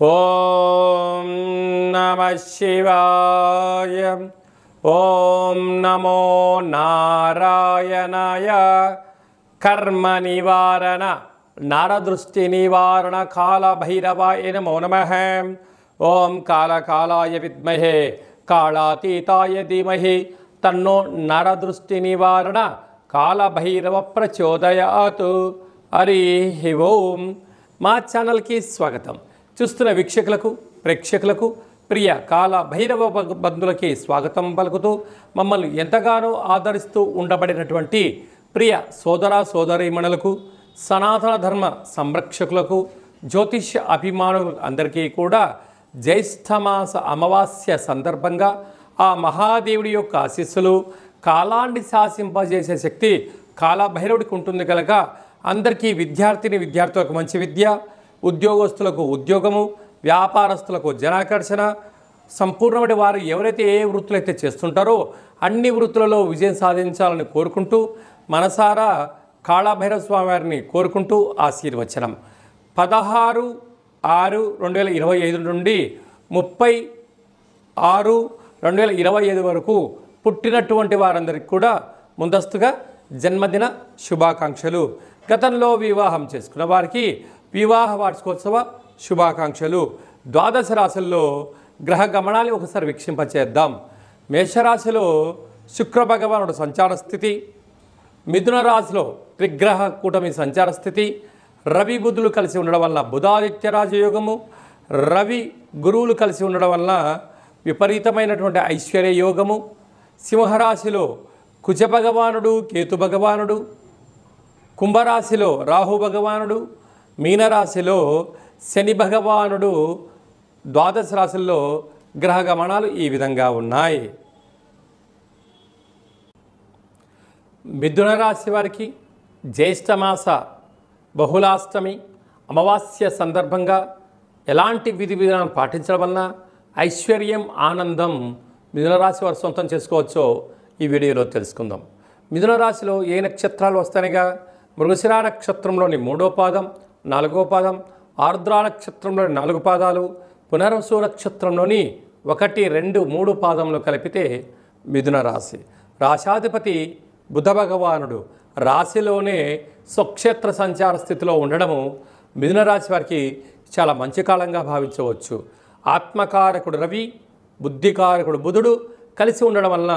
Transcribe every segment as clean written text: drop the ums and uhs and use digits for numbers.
ఓం నమః శివాయ. ఓం నమో నారాయణాయ. కర్మ నివారణ నరదృష్టి నివారణ కాళభైరవాయ నమో నమః. ఓం కాళకాలాయ విద్మహే కాళాతీతాయ ధీమహి తన్నో నరదృష్టి నివారణ కాళభైరవ ప్రచోదయాత్. హరి ఓం. మా ఛానల్కి స్వాగతం. చూస్తున్న వీక్షకులకు ప్రేక్షకులకు ప్రియ కాళభైరవ బంధువులకి స్వాగతం పలుకుతూ మమ్మల్ని ఎంతగానో ఆదరిస్తూ ఉండబడినటువంటి ప్రియ సోదర సోదరీమణులకు సనాతన ధర్మ సంరక్షకులకు జ్యోతిష్య అభిమానులు అందరికీ కూడా జ్యేష్ఠమాస అమావాస్య సందర్భంగా ఆ మహాదేవుడి యొక్క ఆశీస్సులు కాలాన్ని శాసింపజేసే శక్తి కాళభైరవుడికి ఉంటుంది కనుక అందరికీ విద్యార్థులకు మంచి విద్య, ఉద్యోగస్తులకు ఉద్యోగము, వ్యాపారస్తులకు జనాకర్షణ, సంపూర్ణమైన వారు ఎవరైతే ఏ వృత్తులు అయితే చేస్తుంటారో అన్ని వృత్తులలో విజయం సాధించాలని కోరుకుంటూ మనసారా కాళభైరవ స్వామి వారిని కోరుకుంటూ ఆశీర్వచనం. 16/6/2025 నుండి 30/6/2025 వరకు పుట్టినటువంటి వారందరికీ కూడా ముందస్తుగా జన్మదిన శుభాకాంక్షలు. గతంలో వివాహం చేసుకున్న వారికి వివాహ వార్షికోత్సవ శుభాకాంక్షలు. ద్వాదశ రాశుల్లో గ్రహ గమనాన్ని ఒకసారి వీక్షింపచేద్దాం. మేషరాశిలో శుక్ర భగవానుడు సంచార స్థితి, మిథున రాశిలో త్రిగ్రహ కూటమి సంచార స్థితి, రవి బుధులు కలిసి ఉండడం వల్ల బుధాదిత్య రాజయోగము, రవి గురువులు కలిసి ఉండడం వల్ల విపరీతమైనటువంటి ఐశ్వర్య యోగము. సింహరాశిలో కుజ భగవానుడు కేతు భగవానుడు, కుంభరాశిలో రాహు భగవానుడు, మీనరాశిలో శని భగవానుడు. ద్వాదశ రాశుల్లో గ్రహ గమనాలు ఈ విధంగా ఉన్నాయి. మిథున రాశి వారికి జ్యేష్ఠమాస బహుళాష్టమి అమావాస్య సందర్భంగా ఎలాంటి విధి విధానం పాటించడం వలన ఐశ్వర్యం ఆనందం మిథున రాశి వారు సొంతం చేసుకోవచ్చో ఈ వీడియోలో తెలుసుకుందాం. మిథున రాశిలో ఏ నక్షత్రాలు వస్తాయిగా మృగశిర నక్షత్రంలోని 3వ పాదం, 4వ పాదం, ఆర్ద్ర నక్షత్రంలోని 4 పాదాలు, పునర్వసు నక్షత్రంలోని 1, 2, 3 పాదములు కలిపితే మిథున రాశి. రాశాధిపతి బుధ భగవానుడు రాశిలోనే స్వక్షేత్ర సంచార స్థితిలో ఉండడము మిథున రాశి వారికి చాలా మంచి కాలంగా భావించవచ్చు. ఆత్మకారకుడు రవి, బుద్ధికారకుడు బుధుడు కలిసి ఉండడం వలన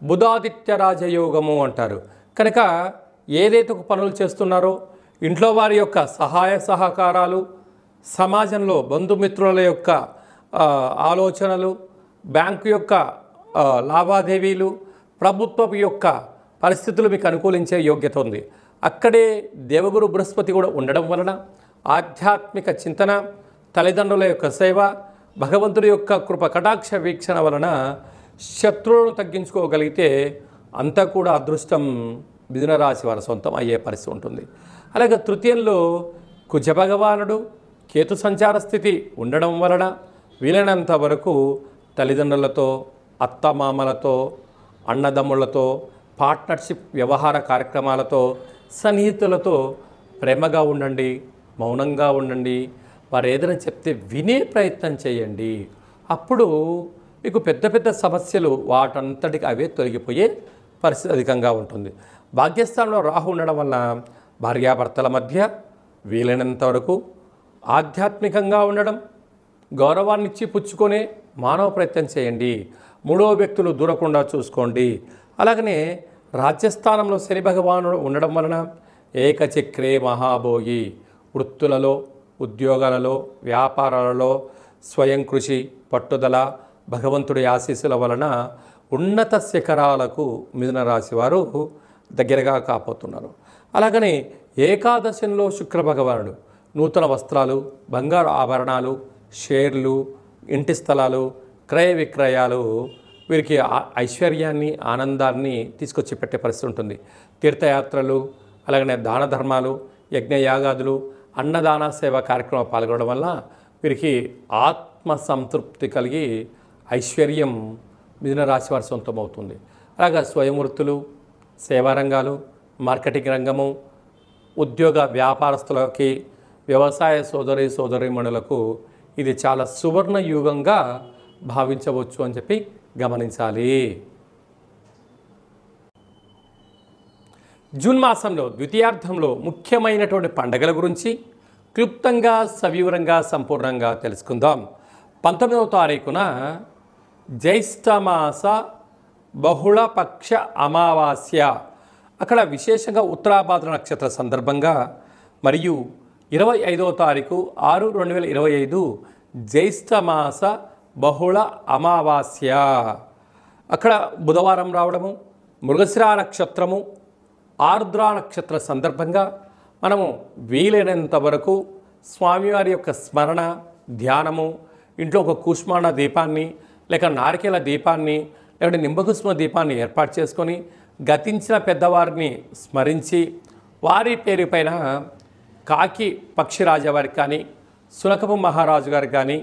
బుధాదిత్య రాజయోగము అంటారు. కనుక ఏదైతే పనులు చేస్తున్నారో ఇంట్లో వారి యొక్క సహాయ సహకారాలు, సమాజంలో బంధుమిత్రుల యొక్క ఆలోచనలు, బ్యాంకు యొక్క లావాదేవీలు, ప్రభుత్వం యొక్క పరిస్థితులు మీకు అనుకూలించే యోగ్యత ఉంది. అక్కడే దేవగురు బృహస్పతి కూడా ఉండడం వలన ఆధ్యాత్మిక చింతన, తల్లిదండ్రుల యొక్క సేవ, భగవంతుడి యొక్క కృప కటాక్ష వీక్షణ వలన శత్రువులను తగ్గించుకోగలిగితే అంతా కూడా అదృష్టం మిథున రాశి వారి సొంతం అయ్యే పరిస్థితి ఉంటుంది. అలాగే తృతీయంలో కుజ భగవానుడు కేతు సంచార స్థితి ఉండడం వలన వీలైనంత వరకు తల్లిదండ్రులతో, అత్తమామలతో, అన్నదమ్ములతో, పార్ట్నర్షిప్ వ్యవహార కార్యక్రమాలతో, సన్నిహితులతో ప్రేమగా ఉండండి, మౌనంగా ఉండండి. వారు ఏదైనా చెప్తే వినే ప్రయత్నం చేయండి. అప్పుడు మీకు పెద్ద పెద్ద సమస్యలు వాటంతటికి అవే తొలగిపోయే పరిస్థితి అధికంగా ఉంటుంది. భాగ్యస్థానంలో రాహు ఉండడం వల్ల భార్యాభర్తల మధ్య వీలైనంత వరకు ఆధ్యాత్మికంగా ఉండడం, గౌరవాన్ని ఇచ్చి పుచ్చుకొనే మానవ ప్రయత్నం చేయండి. మూడవ వ్యక్తులు దూరకుండా చూసుకోండి. అలాగనే రాజ్యస్థానంలో శని భగవానుడు ఉండడం వలన ఏకచక్రే మహాభోగి, వృత్తులలో, ఉద్యోగాలలో, వ్యాపారాలలో స్వయం కృషి, పట్టుదల, భగవంతుడి ఆశీస్సుల వలన ఉన్నత శిఖరాలకు మిథున రాశి వారు దగ్గరగా కాపోతున్నారు. అలాగనే ఏకాదశంలో శుక్ర భగవానుడు నూతన వస్త్రాలు, బంగారు ఆభరణాలు, షేర్లు, ఇంటి స్థలాలు, క్రయ విక్రయాలు వీరికి ఐశ్వర్యాన్ని, ఆనందాన్ని తీసుకొచ్చి పెట్టే పరిస్థితి ఉంటుంది. తీర్థయాత్రలు, అలాగనే దాన ధర్మాలు, యజ్ఞయాగాదులు, అన్నదాన సేవ కార్యక్రమాలు పాల్గొనడం వల్ల వీరికి ఆత్మసంతృప్తి కలిగి ఐశ్వర్యం మిథున రాశి వారి సొంతం అవుతుంది. అలాగా స్వయం వృత్తులు, సేవా రంగాలు, మార్కెటింగ్ రంగము, ఉద్యోగ వ్యాపారస్తులకి, వ్యవసాయ సోదరీమణులకు ఇది చాలా సువర్ణ యుగంగా భావించవచ్చు అని చెప్పి గమనించాలి. జూన్ మాసంలో ద్వితీయార్థంలో ముఖ్యమైనటువంటి పండగల గురించి క్లుప్తంగా సవివరంగా సంపూర్ణంగా తెలుసుకుందాం. 19వ తారీఖున జ్యేష్ఠమాస బహుళపక్ష అమావాస్య, అక్కడ విశేషంగా ఉత్తరాభాద్ర నక్షత్ర సందర్భంగా, మరియు 25వ తారీఖు 6/2025 జ్యేష్ఠమాస బహుళ అమావాస్య, అక్కడ బుధవారం రావడము, మృగశిర నక్షత్రము, ఆర్ద్ర నక్షత్ర సందర్భంగా మనము వీలైనంత వరకు స్వామివారి యొక్క స్మరణ ధ్యానము, ఇంట్లో ఒక కూష్మాండ దీపాన్ని లేక నారికేల దీపాన్ని లేకపోతే నింబకుసుమ దీపాన్ని ఏర్పాటు చేసుకొని గతించిన పెద్దవారిని స్మరించి వారి పేరు పైన కాకి పక్షిరాజా వారికి కానీ, సునకపు మహారాజు గారికి కానీ,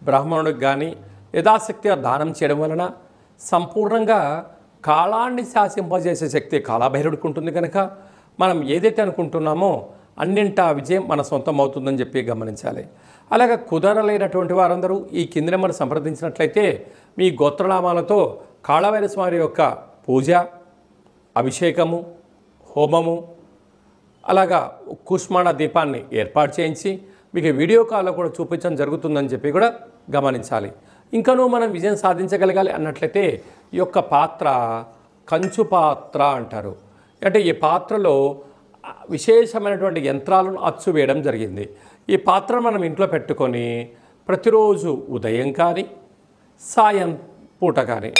బ్రాహ్మణుడికి కానీ యథాశక్తిగా దానం చేయడం వలన సంపూర్ణంగా కాలాన్ని శాసింపజేసే శక్తి కాలభైరవుడికి ఉంటుంది. కనుక మనం ఏదైతే అనుకుంటున్నామో అన్నింటా విజయం మన సొంతం అవుతుందని చెప్పి గమనించాలి. అలాగే కుదరలేనటువంటి వారందరూ ఈ కింది నెంబర్ సంప్రదించినట్లయితే మీ గోత్రనామాలతో కాళభైరవ స్వామి యొక్క పూజ, అభిషేకము, హోమము, అలాగా కూష్మాండ దీపాన్ని ఏర్పాటు చేయించి మీకు వీడియో కాల్లో కూడా చూపించడం జరుగుతుందని చెప్పి కూడా గమనించాలి. ఇంకనూ మనం విజయం సాధించగలగాలి అన్నట్లయితే ఈ యొక్క పాత్ర కంచు పాత్ర అంటారు. అంటే ఈ పాత్రలో విశేషమైనటువంటి యంత్రాలను అచ్చు వేయడం జరిగింది. ఈ పాత్ర మనం ఇంట్లో పెట్టుకొని ప్రతిరోజు ఉదయం కానీ సాయం పూట కానీ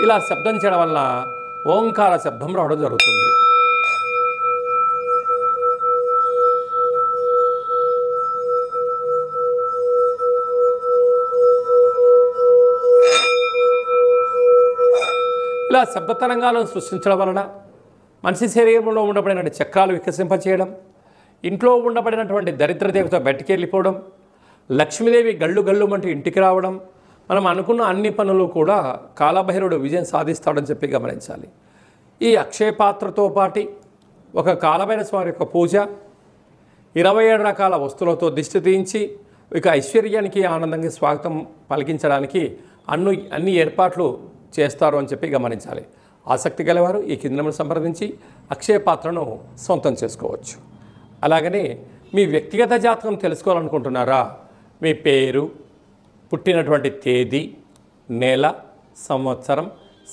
ఇలా శబ్దం చేయడం వల్ల ఓంకార శబ్దం రావడం జరుగుతుంది. ఇలా శబ్ద తరంగాలను సృష్టించడం వలన మనిషి శరీరంలో ఉండబడిన చక్రాలు వికసింపచేయడం, ఇంట్లో ఉండబడినటువంటి దరిద్ర దేవత బయటికి వెళ్ళిపోవడం, లక్ష్మీదేవి గళ్ళు గళ్ళు అంటూ ఇంటికి రావడం, మనం అనుకున్న అన్ని పనులు కూడా కాలభైరవుడు విజయం సాధిస్తాడని చెప్పి గమనించాలి. ఈ అక్షయ పాత్రతో పాటు ఒక కాలభైరవ స్వామి యొక్క పూజ, 27 రకాల వస్తువులతో దిష్టి తీయించి ఇక ఐశ్వర్యానికి ఆనందంగా స్వాగతం పలికించడానికి అన్ని ఏర్పాట్లు చేస్తారు అని చెప్పి గమనించాలి. ఆసక్తి గలవారు ఈ కింది నెంబర్ సంప్రదించి అక్షయ పాత్రను సొంతం చేసుకోవచ్చు. అలాగనే మీ వ్యక్తిగత జాతకం తెలుసుకోవాలనుకుంటున్నారా? మీ పేరు, పుట్టినటువంటి తేదీ, నెల, సంవత్సరం,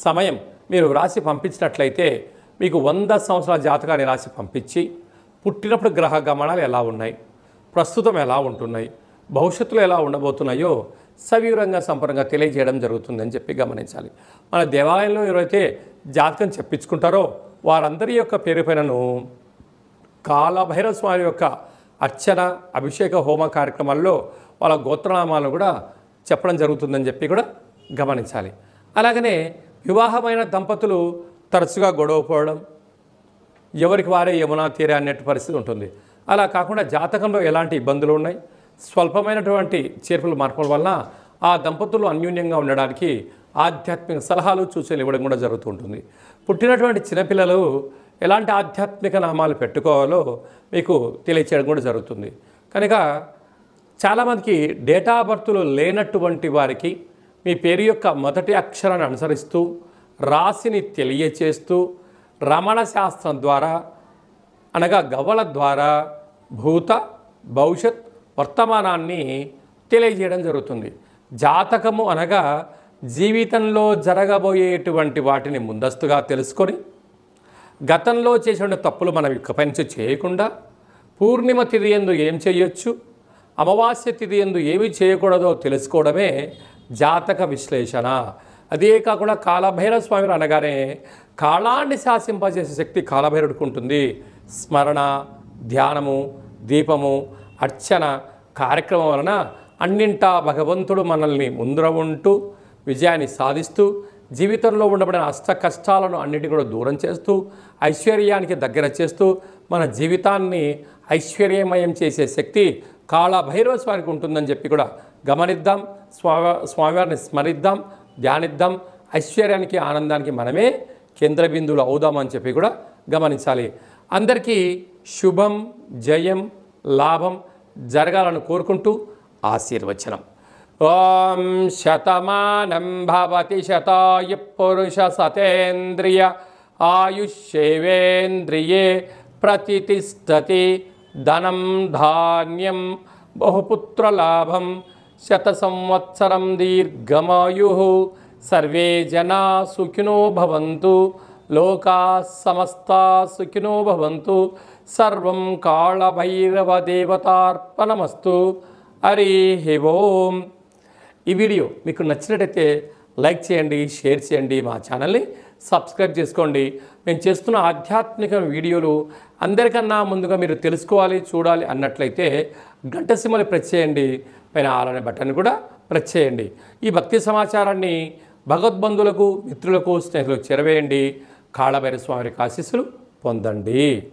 సమయం మీరు రాసి పంపించినట్లయితే మీకు 100 సంవత్సరాల జాతకాన్ని రాసి పంపించి పుట్టినప్పుడు గ్రహ గమనాలు ఎలా ఉన్నాయి, ప్రస్తుతం ఎలా ఉంటున్నాయి, భవిష్యత్తులో ఎలా ఉండబోతున్నాయో సవివరంగా సంపూర్ణంగా తెలియజేయడం జరుగుతుందని చెప్పి గమనించాలి. మన దేవాలయంలో ఎవరైతే జాతకం చెప్పించుకుంటారో వారందరి యొక్క పేరు పైనను కాలభైరవ స్వామి యొక్క అర్చన, అభిషేక, హోమ కార్యక్రమాల్లో వాళ్ళ గోత్రనామాలను కూడా చెప్పడం జరుగుతుందని చెప్పి కూడా గమనించాలి. అలాగనే వివాహమైన దంపతులు తరచుగా గొడవపోవడం, ఎవరికి వారే యమునా తీరే అన్నట్టు పరిస్థితి ఉంటుంది. అలా కాకుండా జాతకంలో ఎలాంటి ఇబ్బందులు ఉన్నాయి, స్వల్పమైనటువంటి చేర్పులు మార్పుల వలన ఆ దంపతులు అన్యోన్యంగా ఉండడానికి ఆధ్యాత్మిక సలహాలు సూచనలు ఇవ్వడం కూడా జరుగుతూ ఉంటుంది. పుట్టినటువంటి చిన్నపిల్లలు ఎలాంటి ఆధ్యాత్మిక నామాలు పెట్టుకోవాలో మీకు తెలియచేయడం కూడా జరుగుతుంది. కనుక చాలామందికి డేటా బర్త్లు లేనటువంటి వారికి మీ పేరు యొక్క మొదటి అక్షరాన్ని అనుసరిస్తూ రాశిని తెలియచేస్తూ రమణ శాస్త్రం ద్వారా అనగా గవ్వల ద్వారా భూత, భవిష్యత్, వర్తమానాన్ని తెలియజేయడం జరుగుతుంది. జాతకము అనగా జీవితంలో జరగబోయేటువంటి వాటిని ముందస్తుగా తెలుసుకొని గతంలో చేసిన తప్పులు మనం ఇకపై నుంచి చేయకుండా పూర్ణిమ తిథి యందు ఏం చేయొచ్చు, అమావాస్య తిథి యందు ఏమి చేయకూడదో తెలుసుకోవడమే జాతక విశ్లేషణ. అదే కాకుండా కాలభైరవ స్వామి అనగానే కాలాన్ని శాసింపజేసే శక్తి కాలభైరవుడికి ఉంటుంది. స్మరణ, ధ్యానము, దీపము, అర్చన కార్యక్రమం వలన అన్నింటా భగవంతుడు మనల్ని ముందర ఉంటూ విజయాన్ని సాధిస్తూ జీవితంలో ఉండబడిన అష్ట కష్టాలను అన్నిటిని కూడా దూరం చేస్తూ ఐశ్వర్యానికి దగ్గర చేస్తూ మన జీవితాన్ని ఐశ్వర్యమయం చేసే శక్తి కాలభైరవ స్వామికి ఉంటుందని చెప్పి కూడా గమనిద్దాం. స్వామివారిని స్మరిద్దాం, ధ్యానిద్దాం. ఐశ్వర్యానికి, ఆనందానికి మనమే కేంద్ర బిందువులు అవుదామని చెప్పి కూడా గమనించాలి. అందరికీ శుభం, జయం, లాభం జరగాలని కోరుకుంటూ ఆశీర్వచనం. ఓం శతమానం భవతి శతాయ పురుష సతేంద్రియ ఆయుష్యేవేంద్రియే ప్రతిష్టతి. ధనం ధాన్యం బహుపుత్రలాభం శత సంవత్సరం దీర్ఘమాయు. సర్వే జనా సుఖినో భవంతు. లోకా సమస్తా సుఖినో భవంతు. సర్వం కాళభైరవ దేవతార్పణమస్తు. హరి ఓం. ఈ వీడియో మీకు నచ్చినట్టయితే లైక్ చేయండి, షేర్ చేయండి, మా ఛానల్ని సబ్స్క్రైబ్ చేసుకోండి. మేము చేస్తున్న ఆధ్యాత్మిక వీడియోలు అందరికన్నా ముందుగా మీరు తెలుసుకోవాలి, చూడాలి అన్నట్లయితే గంట సింబల్ ప్రెస్ చేయండి. పైన ఆల్ అనే బటన్ కూడా ప్రెస్ చేయండి. ఈ భక్తి సమాచారాన్ని భగవద్బంధువులకు, మిత్రులకు, స్నేహితులకు చేరవేయండి. కాళభైరవ స్వామి ఆశీస్సులు పొందండి.